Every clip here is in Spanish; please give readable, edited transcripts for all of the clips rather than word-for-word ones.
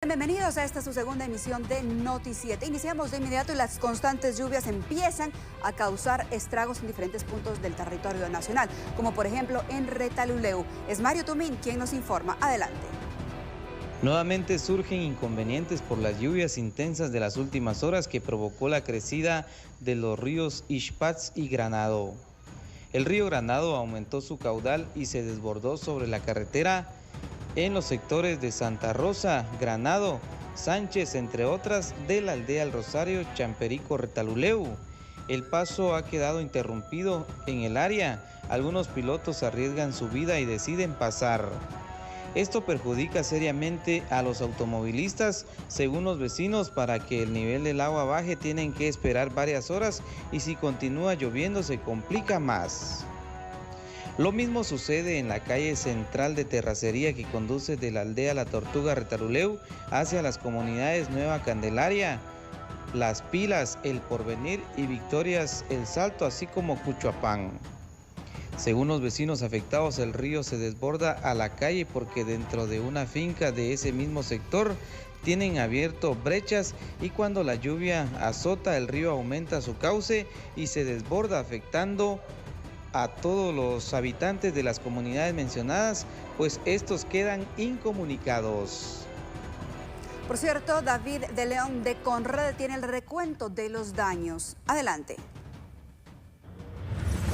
Bienvenidos a esta su segunda emisión de Noti7. Iniciamos de inmediato y las constantes lluvias empiezan a causar estragos en diferentes puntos del territorio nacional, como por ejemplo en Retalhuleu. Es Mario Tumín quien nos informa. Adelante. Nuevamente surgen inconvenientes por las lluvias intensas de las últimas horas que provocó la crecida de los ríos Ixpatz y Granado. El río Granado aumentó su caudal y se desbordó sobre la carretera en los sectores de Santa Rosa, Granado, Sánchez, entre otras, de la aldea El Rosario, Champerico, Retalhuleu. El paso ha quedado interrumpido en el área. Algunos pilotos arriesgan su vida y deciden pasar. Esto perjudica seriamente a los automovilistas. Según los vecinos, para que el nivel del agua baje tienen que esperar varias horas y si continúa lloviendo se complica más. Lo mismo sucede en la calle central de terracería que conduce de la aldea La Tortuga Retalhuleu hacia las comunidades Nueva Candelaria, Las Pilas, El Porvenir y Victorias El Salto, así como Cuchuapán. Según los vecinos afectados, el río se desborda a la calle porque dentro de una finca de ese mismo sector tienen abierto brechas y cuando la lluvia azota el río aumenta su cauce y se desborda afectando a todos los habitantes de las comunidades mencionadas, pues estos quedan incomunicados. Por cierto, David de León de Conred tiene el recuento de los daños. Adelante.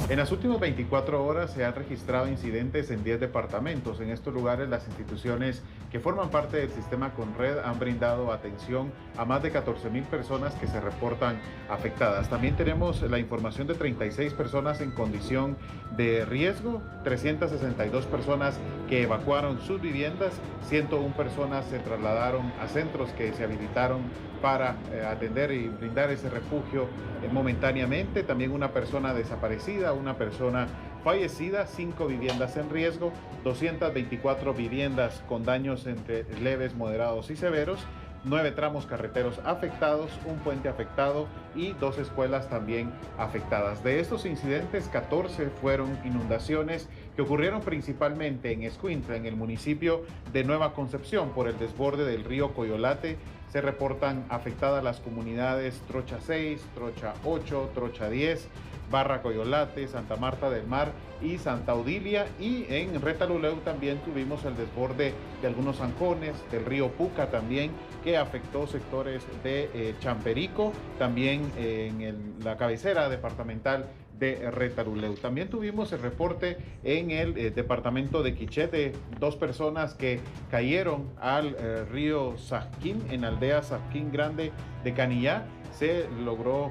En las últimas 24 horas se han registrado incidentes en 10 departamentos. En estos lugares las instituciones que forman parte del sistema Conred han brindado atención a más de 14,000 personas que se reportan afectadas. También tenemos la información de 36 personas en condición de riesgo, 362 personas que evacuaron sus viviendas, 101 personas se trasladaron a centros que se habilitaron para atender y brindar ese refugio momentáneamente. También una persona desaparecida, una persona fallecida, 5 viviendas en riesgo, 224 viviendas con daños entre leves, moderados y severos, 9 tramos carreteros afectados, un puente afectado y 2 escuelas también afectadas. De estos incidentes, 14 fueron inundaciones que ocurrieron principalmente en Escuintla, en el municipio de Nueva Concepción, por el desborde del río Coyolate. Se reportan afectadas las comunidades Trocha 6, Trocha 8, Trocha 10, Barra Coyolate, Santa Marta del Mar y Santa Odilia, y en Retalhuleu también tuvimos el desborde de algunos zanjones, del río Puca también, que afectó sectores de Champerico, también en la cabecera departamental de Retalhuleu. También tuvimos el reporte en el departamento de Quiché, 2 personas que cayeron al río Sajquín, en la aldea Sajquín Grande de Canillá. Se logró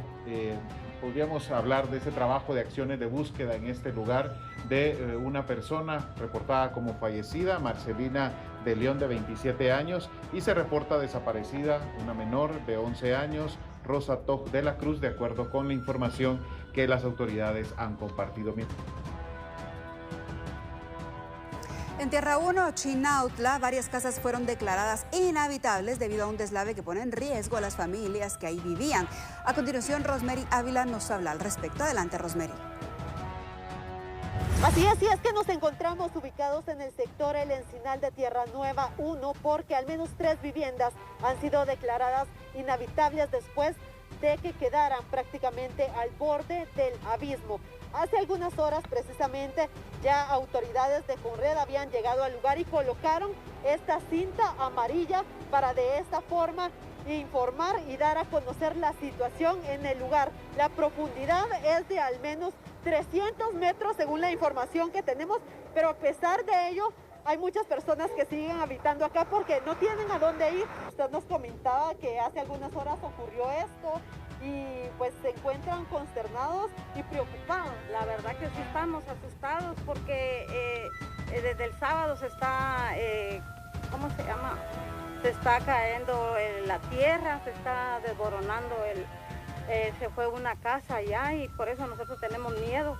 podríamos hablar de ese trabajo de acciones de búsqueda en este lugar de una persona reportada como fallecida, Marcelina de León, de 27 años, y se reporta desaparecida una menor de 11 años, Rosa Toj de la Cruz, de acuerdo con la información que las autoridades han compartido. En Tierra 1, Chinautla, varias casas fueron declaradas inhabitables debido a un deslave que pone en riesgo a las familias que ahí vivían. A continuación, Rosemary Ávila nos habla al respecto. Adelante, Rosemary. Así es que nos encontramos ubicados en el sector El Encinal de Tierra Nueva 1 porque al menos 3 viviendas han sido declaradas inhabitables después de que quedaran prácticamente al borde del abismo. Hace algunas horas precisamente ya autoridades de Conred habían llegado al lugar y colocaron esta cinta amarilla para de esta forma informar y dar a conocer la situación en el lugar. La profundidad es de al menos 300 metros según la información que tenemos, pero a pesar de ello hay muchas personas que siguen habitando acá porque no tienen a dónde ir. Usted nos comentaba que hace algunas horas ocurrió esto y pues se encuentran consternados y preocupados. La verdad que sí estamos asustados porque desde el sábado se está, ¿cómo se llama? Se está cayendo la tierra, se está desboronando, se fue una casa allá y por eso nosotros tenemos miedo.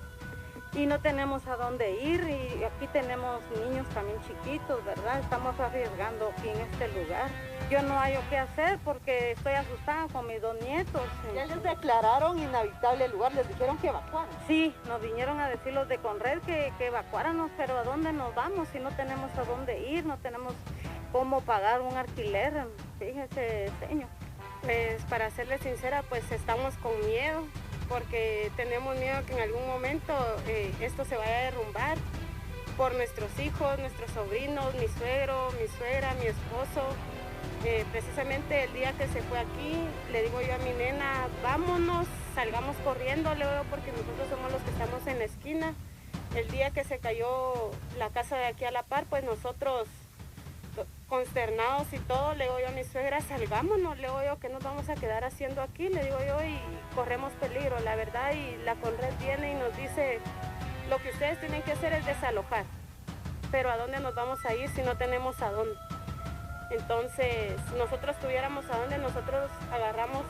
Y no tenemos a dónde ir y aquí tenemos niños también chiquitos, ¿verdad? Estamos arriesgando aquí en este lugar. Yo no hay qué hacer porque estoy asustada con mis 2 nietos. ¿Ya les declararon inhabitable el lugar? ¿Les dijeron que evacuaran? Sí, nos vinieron a decir los de Conred que evacuáramos, pero ¿a dónde nos vamos si no tenemos a dónde ir? No tenemos cómo pagar un alquiler. Fíjese, señor, pues para serle sincera, pues estamos con miedo, porque tenemos miedo que en algún momento esto se vaya a derrumbar por nuestros hijos, nuestros sobrinos, mi suegro, mi suegra, mi esposo. Precisamente el día que se fue aquí, le digo yo a mi nena, vámonos, salgamos corriendo, le digo, porque nosotros somos los que estamos en la esquina. El día que se cayó la casa de aquí a la par, pues nosotros consternados y todo, le digo yo a mi suegra, salgámonos, le digo yo, ¿qué nos vamos a quedar haciendo aquí? Le digo yo, y corremos peligro, la verdad, y la Conred viene y nos dice, lo que ustedes tienen que hacer es desalojar, pero ¿a dónde nos vamos a ir si no tenemos a dónde? Entonces, nosotros tuviéramos a dónde, nosotros agarramos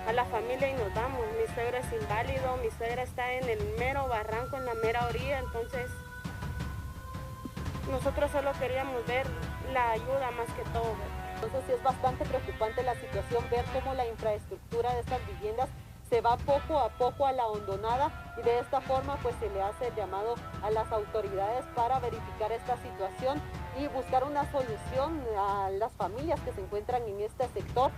a la familia y nos vamos. Mi suegro es inválido, mi suegra está en el mero barranco, en la mera orilla, entonces nosotros solo queríamos ver la ayuda más que todo. Entonces sí es bastante preocupante la situación, ver cómo la infraestructura de estas viviendas se va poco a poco a la hondonada, y de esta forma pues se le hace el llamado a las autoridades para verificar esta situación y buscar una solución a las familias que se encuentran en este sector.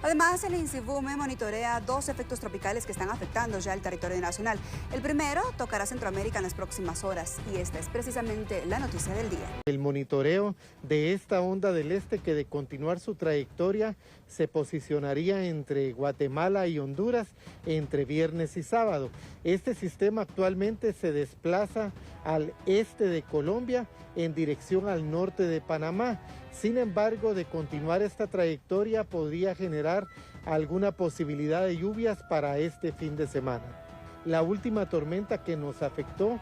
Además, el INSIBUME monitorea 2 efectos tropicales que están afectando ya el territorio nacional. El primero tocará Centroamérica en las próximas horas, y esta es precisamente la noticia del día. El monitoreo de esta onda del este, que de continuar su trayectoria se posicionaría entre Guatemala y Honduras entre viernes y sábado. Este sistema actualmente se desplaza al este de Colombia en dirección al norte de Panamá. Sin embargo, de continuar esta trayectoria podría generar alguna posibilidad de lluvias para este fin de semana. La última tormenta que nos afectó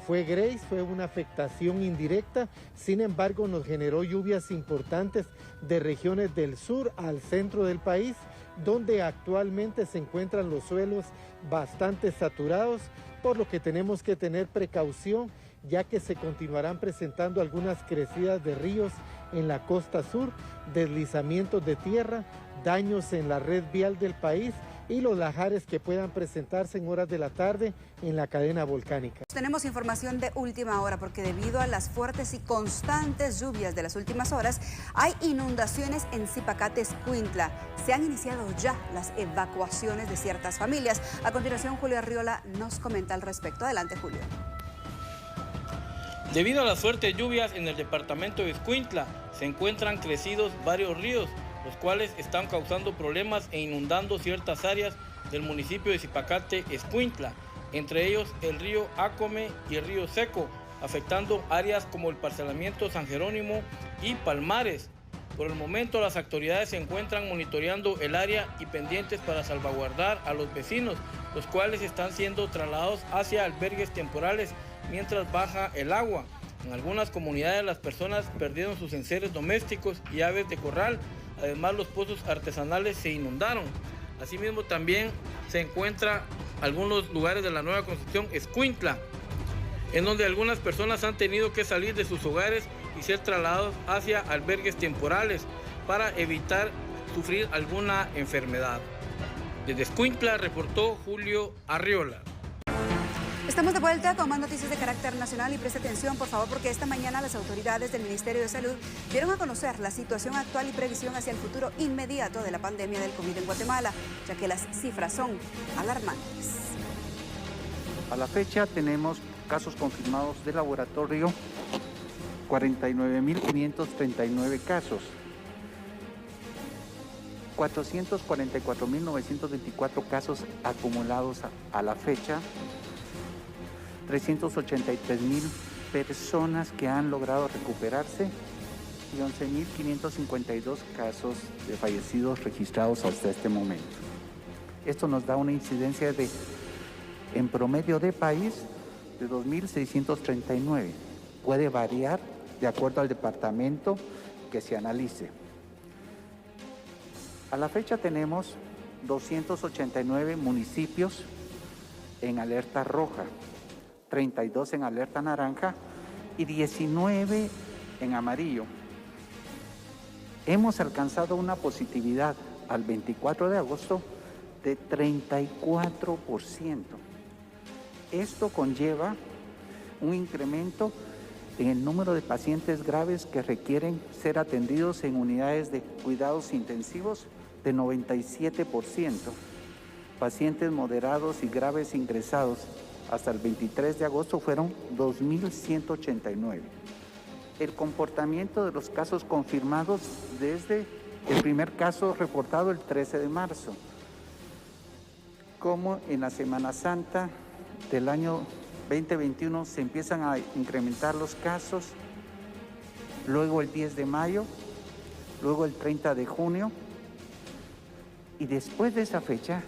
fue Grace, fue una afectación indirecta, sin embargo nos generó lluvias importantes de regiones del sur al centro del país, donde actualmente se encuentran los suelos bastante saturados, por lo que tenemos que tener precaución, ya que se continuarán presentando algunas crecidas de ríos en la costa sur, deslizamientos de tierra, daños en la red vial del país y los lajares que puedan presentarse en horas de la tarde en la cadena volcánica. Tenemos información de última hora, porque debido a las fuertes y constantes lluvias de las últimas horas, hay inundaciones en Zipacate, Escuintla. Se han iniciado ya las evacuaciones de ciertas familias. A continuación, Julio Arriola nos comenta al respecto. Adelante, Julio. Debido a las fuertes lluvias en el departamento de Escuintla, se encuentran crecidos varios ríos, los cuales están causando problemas e inundando ciertas áreas del municipio de Zipacate, Escuintla, entre ellos el río Acome y el río Seco, afectando áreas como el parcelamiento San Jerónimo y Palmares. Por el momento, las autoridades se encuentran monitoreando el área y pendientes para salvaguardar a los vecinos, los cuales están siendo trasladados hacia albergues temporales mientras baja el agua. En algunas comunidades las personas perdieron sus enseres domésticos y aves de corral. Además, los pozos artesanales se inundaron. Asimismo, también se encuentran algunos lugares de la nueva construcción Escuintla, en donde algunas personas han tenido que salir de sus hogares y ser trasladados hacia albergues temporales para evitar sufrir alguna enfermedad. Desde Escuintla reportó Julio Arriola. Estamos de vuelta con más noticias de carácter nacional, y preste atención, por favor, porque esta mañana las autoridades del Ministerio de Salud dieron a conocer la situación actual y previsión hacia el futuro inmediato de la pandemia del COVID en Guatemala, ya que las cifras son alarmantes. A la fecha tenemos casos confirmados de laboratorio, 49.539 casos, 444.924 casos acumulados a la fecha, 383.000 personas que han logrado recuperarse y 11.552 casos de fallecidos registrados hasta este momento. Esto nos da una incidencia en promedio de país de 2.639. Puede variar de acuerdo al departamento que se analice. A la fecha tenemos 289 municipios en alerta roja, 32 en alerta naranja y 19 en amarillo. Hemos alcanzado una positividad al 24 de agosto de 34%. Esto conlleva un incremento en el número de pacientes graves que requieren ser atendidos en unidades de cuidados intensivos de 97%. Pacientes moderados y graves ingresados hasta el 23 de agosto fueron 2.189. El comportamiento de los casos confirmados desde el primer caso reportado el 13 de marzo, como en la Semana Santa del año 2021 se empiezan a incrementar los casos, luego el 10 de mayo, luego el 30 de junio, y después de esa fecha,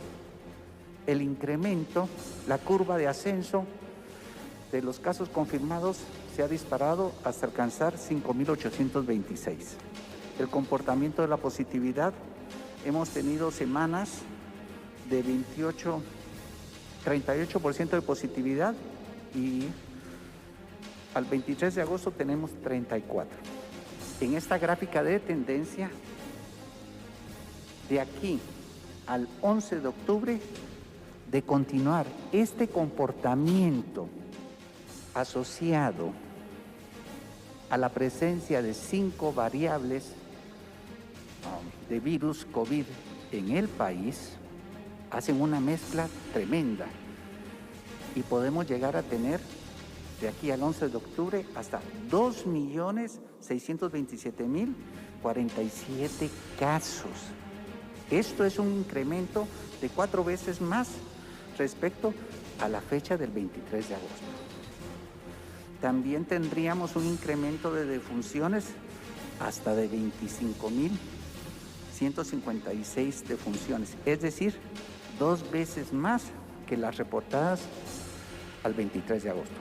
el incremento, la curva de ascenso de los casos confirmados se ha disparado hasta alcanzar 5.826. El comportamiento de la positividad, hemos tenido semanas de 38% de positividad y al 23 de agosto tenemos 34. En esta gráfica de tendencia, de aquí al 11 de octubre, de continuar este comportamiento asociado a la presencia de 5 variables de virus COVID en el país, hacen una mezcla tremenda y podemos llegar a tener de aquí al 11 de octubre hasta 2.627.047 casos. Esto es un incremento de 4 veces más respecto a la fecha del 23 de agosto. También tendríamos un incremento de defunciones hasta de 25.156 defunciones, es decir, 2 veces más que las reportadas al 23 de agosto.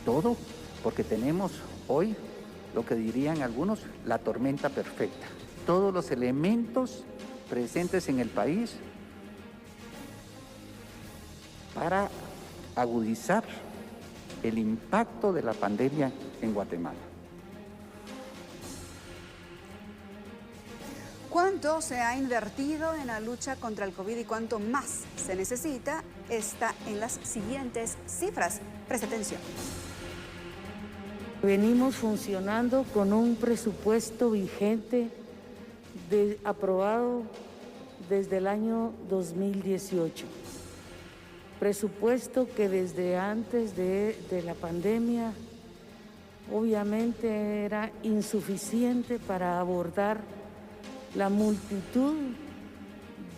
Todo porque tenemos hoy, lo que dirían algunos, la tormenta perfecta. Todos los elementos presentes en el país para agudizar el impacto de la pandemia en Guatemala. ¿Cuánto se ha invertido en la lucha contra el COVID y cuánto más se necesita? Está en las siguientes cifras. Preste atención. Venimos funcionando con un presupuesto vigente aprobado desde el año 2018. Presupuesto que desde antes de la pandemia obviamente era insuficiente para abordar la multitud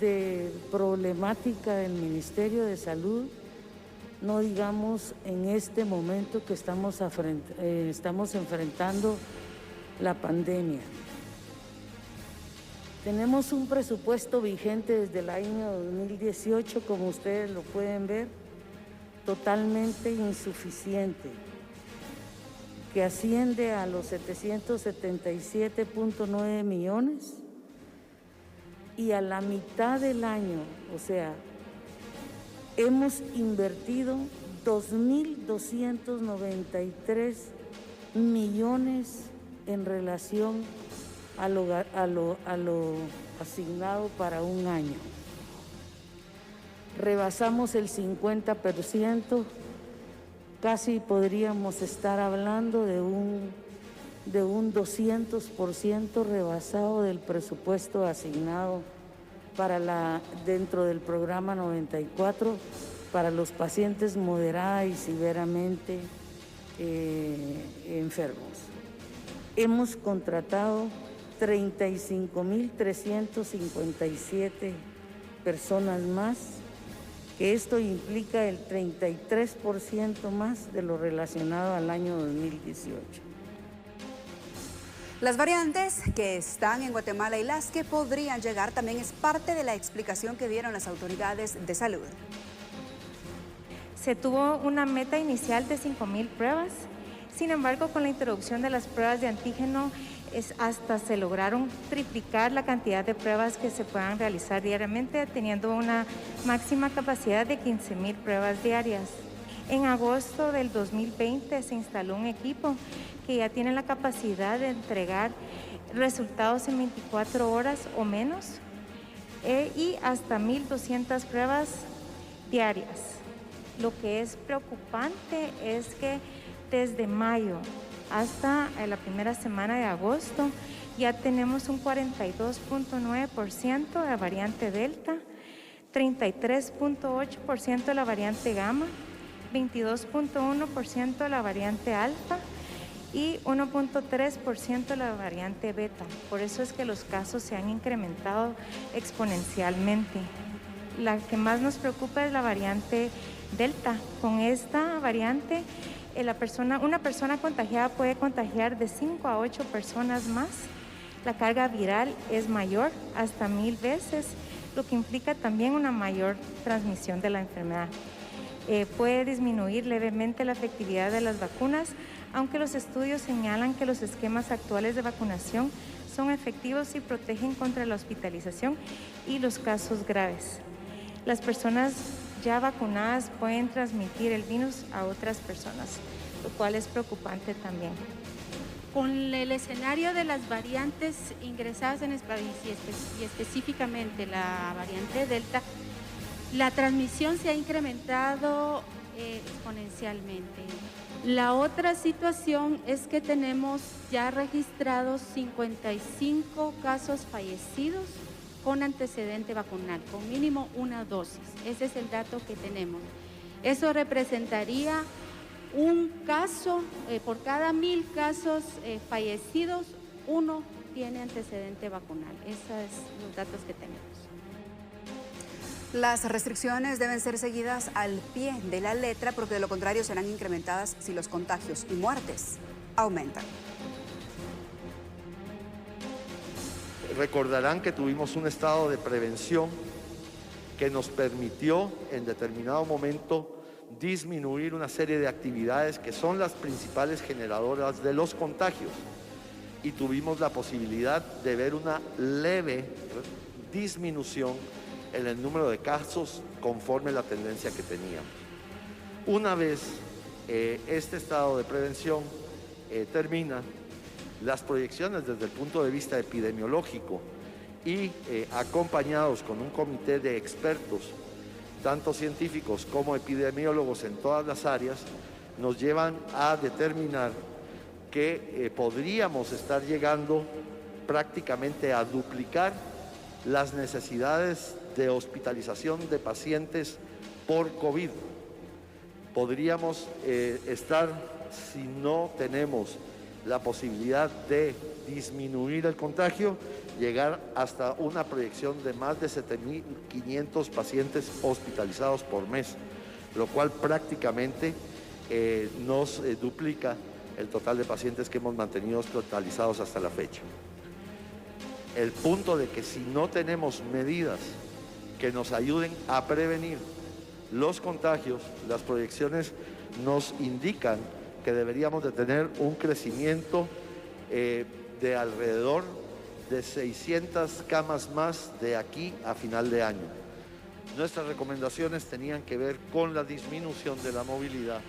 de problemática del Ministerio de Salud, no digamos en este momento que estamos enfrentando la pandemia. Tenemos un presupuesto vigente desde el año 2018, como ustedes lo pueden ver, totalmente insuficiente, que asciende a los 777.9 millones y a la mitad del año, o sea, hemos invertido 2.293 millones en relación a lo asignado para un año. Rebasamos el 50%, casi podríamos estar hablando de un 200% rebasado del presupuesto asignado dentro del programa 94 para los pacientes moderada y severamente enfermos. Hemos contratado 35.357 personas más, que esto implica el 33% más de lo relacionado al año 2018. Las variantes que están en Guatemala y las que podrían llegar también es parte de la explicación que dieron las autoridades de salud. Se tuvo una meta inicial de 5.000 pruebas, sin embargo, con la introducción de las pruebas de antígeno, hasta se lograron triplicar la cantidad de pruebas que se puedan realizar diariamente, teniendo una máxima capacidad de 15.000 pruebas diarias. En agosto del 2020 se instaló un equipo que ya tiene la capacidad de entregar resultados en 24 horas o menos y hasta 1.200 pruebas diarias. Lo que es preocupante es que desde mayo hasta la primera semana de agosto ya tenemos un 42.9% de la variante Delta, 33.8% de la variante Gamma, 22.1% de la variante Alfa y 1.3% de la variante Beta. Por eso es que los casos se han incrementado exponencialmente. La que más nos preocupa es la variante Delta. Con esta variante, una persona contagiada puede contagiar de 5 a 8 personas más. La carga viral es mayor, hasta 1000 veces, lo que implica también una mayor transmisión de la enfermedad. Puede disminuir levemente la efectividad de las vacunas, aunque los estudios señalan que los esquemas actuales de vacunación son efectivos y protegen contra la hospitalización y los casos graves. Las personas ya vacunadas pueden transmitir el virus a otras personas, lo cual es preocupante también. Con el escenario de las variantes ingresadas en el país y específicamente la variante Delta, la transmisión se ha incrementado exponencialmente. La otra situación es que tenemos ya registrados 55 casos fallecidos con antecedente vacunal, con mínimo una dosis. Ese es el dato que tenemos. Eso representaría un caso, por cada 1000 casos fallecidos, uno tiene antecedente vacunal. Esos son los datos que tenemos. Las restricciones deben ser seguidas al pie de la letra porque de lo contrario serán incrementadas si los contagios y muertes aumentan. Recordarán que tuvimos un estado de prevención que nos permitió en determinado momento disminuir una serie de actividades que son las principales generadoras de los contagios y tuvimos la posibilidad de ver una leve disminución en el número de casos conforme la tendencia que teníamos. Una vez este estado de prevención termina, las proyecciones desde el punto de vista epidemiológico y acompañados con un comité de expertos, tanto científicos como epidemiólogos en todas las áreas, nos llevan a determinar que podríamos estar llegando prácticamente a duplicar las necesidades de hospitalización de pacientes por COVID. Podríamos estar, si no tenemos la posibilidad de disminuir el contagio, llegar hasta una proyección de más de 7.500 pacientes hospitalizados por mes, lo cual prácticamente nos duplica el total de pacientes que hemos mantenido hospitalizados hasta la fecha. El punto de que si no tenemos medidas que nos ayuden a prevenir los contagios, las proyecciones nos indican que deberíamos de tener un crecimiento de alrededor de 600 camas más de aquí a final de año. Nuestras recomendaciones tenían que ver con la disminución de la movilidad,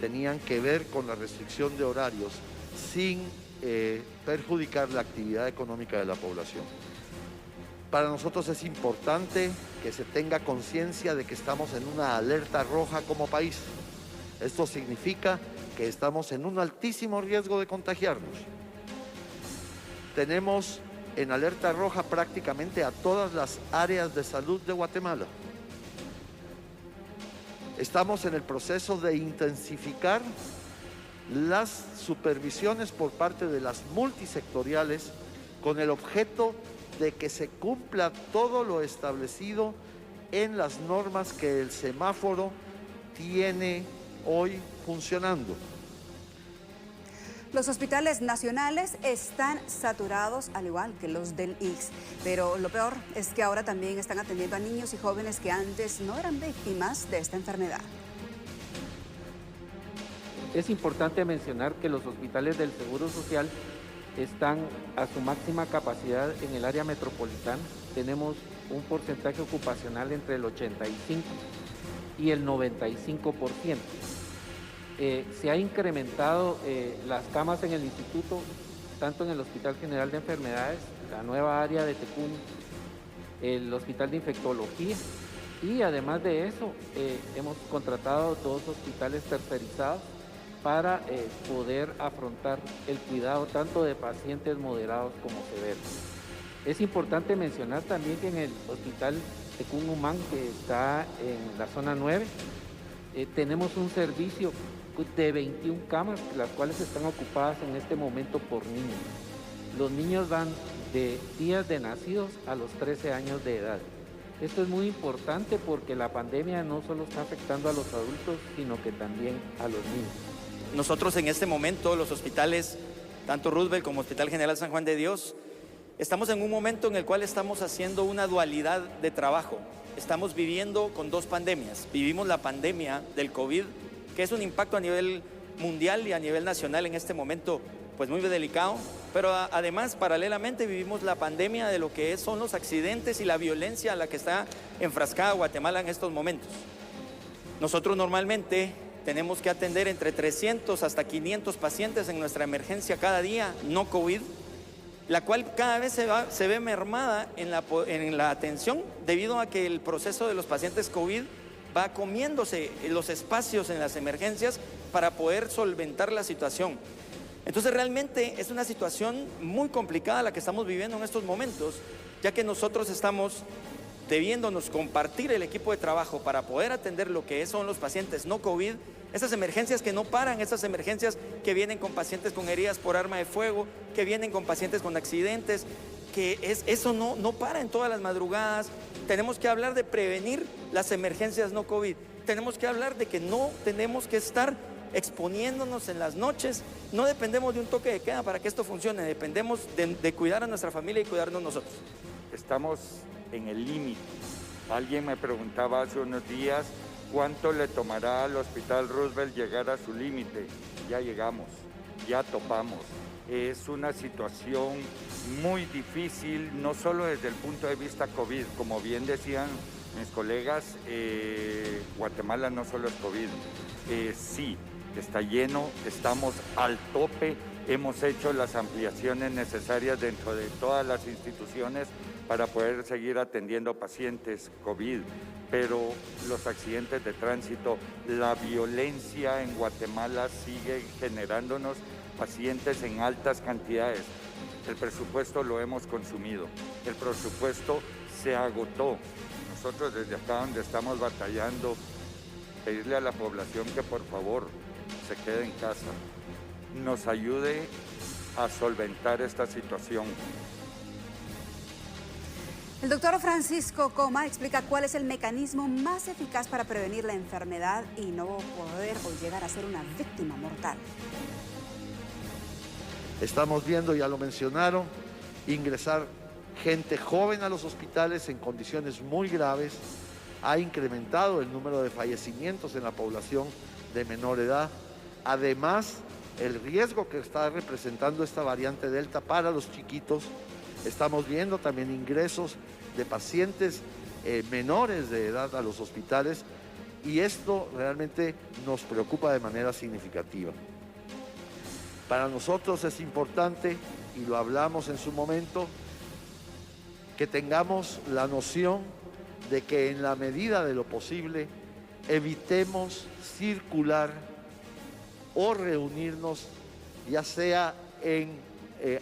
tenían que ver con la restricción de horarios, sin perjudicar la actividad económica de la población. Para nosotros es importante que se tenga conciencia de que estamos en una alerta roja como país. Esto significa que estamos en un altísimo riesgo de contagiarnos. Tenemos en alerta roja prácticamente a todas las áreas de salud de Guatemala. Estamos en el proceso de intensificar las supervisiones por parte de las multisectoriales con el objeto de que se cumpla todo lo establecido en las normas que el semáforo tiene hoy funcionando. Los hospitales nacionales están saturados, al igual que los del ICS, pero lo peor es que ahora también están atendiendo a niños y jóvenes que antes no eran víctimas de esta enfermedad. Es importante mencionar que los hospitales del Seguro Social están a su máxima capacidad en el área metropolitana. Tenemos un porcentaje ocupacional entre el 85 y el 95%. Se ha incrementado las camas en el instituto, tanto en el Hospital General de Enfermedades, la nueva área de Tecún, el Hospital de Infectología, y además de eso hemos contratado 2 hospitales tercerizados para poder afrontar el cuidado tanto de pacientes moderados como severos. Es importante mencionar también que en el hospital de Cunumán, que está en la zona 9, tenemos un servicio de 21 camas, las cuales están ocupadas en este momento por niños. Los niños van de días de nacidos a los 13 años de edad. Esto es muy importante porque la pandemia no solo está afectando a los adultos, sino que también a los niños. Nosotros en este momento, los hospitales, tanto Roosevelt como Hospital General San Juan de Dios, estamos en un momento en el cual estamos haciendo una dualidad de trabajo. Estamos viviendo con dos pandemias. Vivimos la pandemia del COVID, que es un impacto a nivel mundial y a nivel nacional en este momento, pues muy delicado. Pero además, paralelamente, vivimos la pandemia de lo que son los accidentes y la violencia a la que está enfrascada Guatemala en estos momentos. Nosotros normalmente tenemos que atender entre 300 hasta 500 pacientes en nuestra emergencia cada día, no COVID, la cual cada vez se ve mermada en la atención debido a que el proceso de los pacientes COVID va comiéndose los espacios en las emergencias para poder solventar la situación. Entonces realmente es una situación muy complicada la que estamos viviendo en estos momentos, ya que nosotros estamos debiéndonos compartir el equipo de trabajo para poder atender lo que son los pacientes no COVID, esas emergencias que no paran, esas emergencias que vienen con pacientes con heridas por arma de fuego, que vienen con pacientes con accidentes, eso no para en todas las madrugadas. Tenemos que hablar de prevenir las emergencias no COVID, tenemos que hablar de que no tenemos que estar exponiéndonos en las noches, no dependemos de un toque de queda para que esto funcione, dependemos de cuidar a nuestra familia y cuidarnos nosotros. Estamos en el límite. Alguien me preguntaba hace unos días cuánto le tomará al Hospital Roosevelt llegar a su límite. Ya llegamos, ya topamos. Es una situación muy difícil, no solo desde el punto de vista COVID, como bien decían mis colegas, Guatemala no solo es COVID, sí, está lleno, estamos al tope, hemos hecho las ampliaciones necesarias dentro de todas las instituciones para poder seguir atendiendo pacientes COVID, pero los accidentes de tránsito, la violencia en Guatemala sigue generándonos pacientes en altas cantidades. El presupuesto lo hemos consumido, el presupuesto se agotó. Nosotros desde acá donde estamos batallando, pedirle a la población que por favor se quede en casa, nos ayude a solventar esta situación. El doctor Francisco Coma explica cuál es el mecanismo más eficaz para prevenir la enfermedad y no poder o llegar a ser una víctima mortal. Estamos viendo, ya lo mencionaron, ingresar gente joven a los hospitales en condiciones muy graves. Ha incrementado el número de fallecimientos en la población de menor edad. Además, el riesgo que está representando esta variante Delta para los chiquitos. Estamos viendo también ingresos de pacientes menores de edad a los hospitales y esto realmente nos preocupa de manera significativa. Para nosotros es importante, y lo hablamos en su momento, que tengamos la noción de que en la medida de lo posible evitemos circular o reunirnos, ya sea en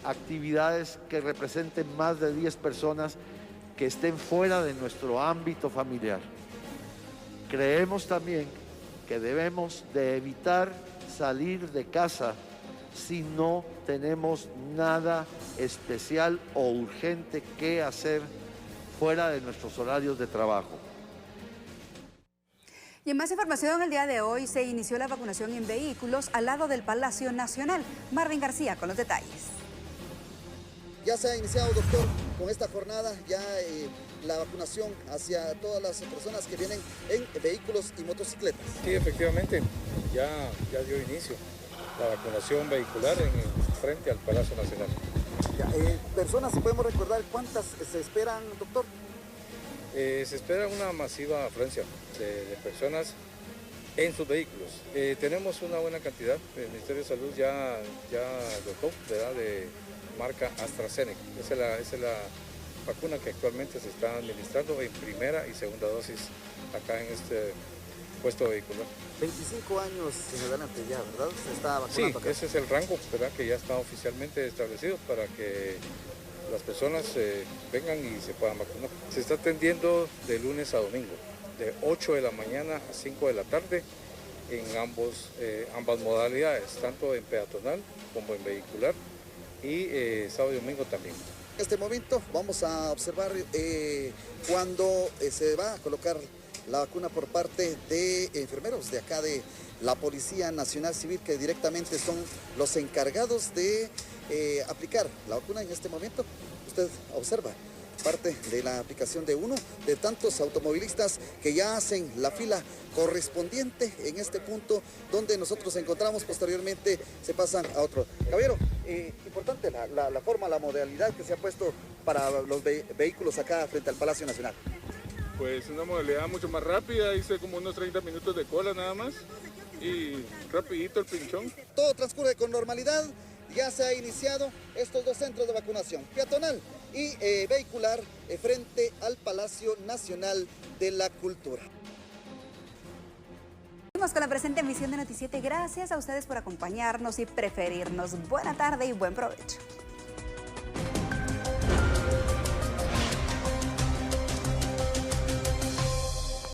actividades que representen más de 10 personas que estén fuera de nuestro ámbito familiar. Creemos también que debemos de evitar salir de casa si no tenemos nada especial o urgente que hacer fuera de nuestros horarios de trabajo. Y en más información, el día de hoy se inició la vacunación en vehículos al lado del Palacio Nacional. Marvin García con los detalles. Ya se ha iniciado, doctor, con esta jornada, ya la vacunación hacia todas las personas que vienen en vehículos y motocicletas. Sí, efectivamente, ya dio inicio la vacunación vehicular frente al Palacio Nacional. Personas, si podemos recordar, ¿cuántas se esperan, doctor? Se espera una masiva afluencia de personas en sus vehículos. Tenemos una buena cantidad, el Ministerio de Salud ya dotó de marca AstraZeneca. Esa es la vacuna que actualmente se está administrando en primera y segunda dosis acá en este puesto vehicular. 25 años en adelante ya, ¿verdad? Se está vacunando. Sí, ese es el rango, ¿verdad? Que ya está oficialmente establecido para que las personas vengan y se puedan vacunar. Se está atendiendo de lunes a domingo, de 8 de la mañana a 5 de la tarde, en ambas modalidades, tanto en peatonal como en vehicular, y sábado y domingo también. En este momento vamos a observar cuando se va a colocar la vacuna por parte de enfermeros de acá de la Policía Nacional Civil, que directamente son los encargados de aplicar la vacuna. En este momento usted observa parte de la aplicación de uno de tantos automovilistas que ya hacen la fila correspondiente en este punto donde nosotros nos encontramos. Posteriormente se pasan a otro. Caballero, importante la forma, la modalidad que se ha puesto para los vehículos acá frente al Palacio Nacional. Pues una modalidad mucho más rápida, hice como unos 30 minutos de cola nada más y rapidito el pinchón. Todo transcurre con normalidad. Ya se ha iniciado estos dos centros de vacunación, peatonal y vehicular, frente al Palacio Nacional de la Cultura. Seguimos con la presente emisión de Noti7. Gracias a ustedes por acompañarnos y preferirnos. Buena tarde y buen provecho.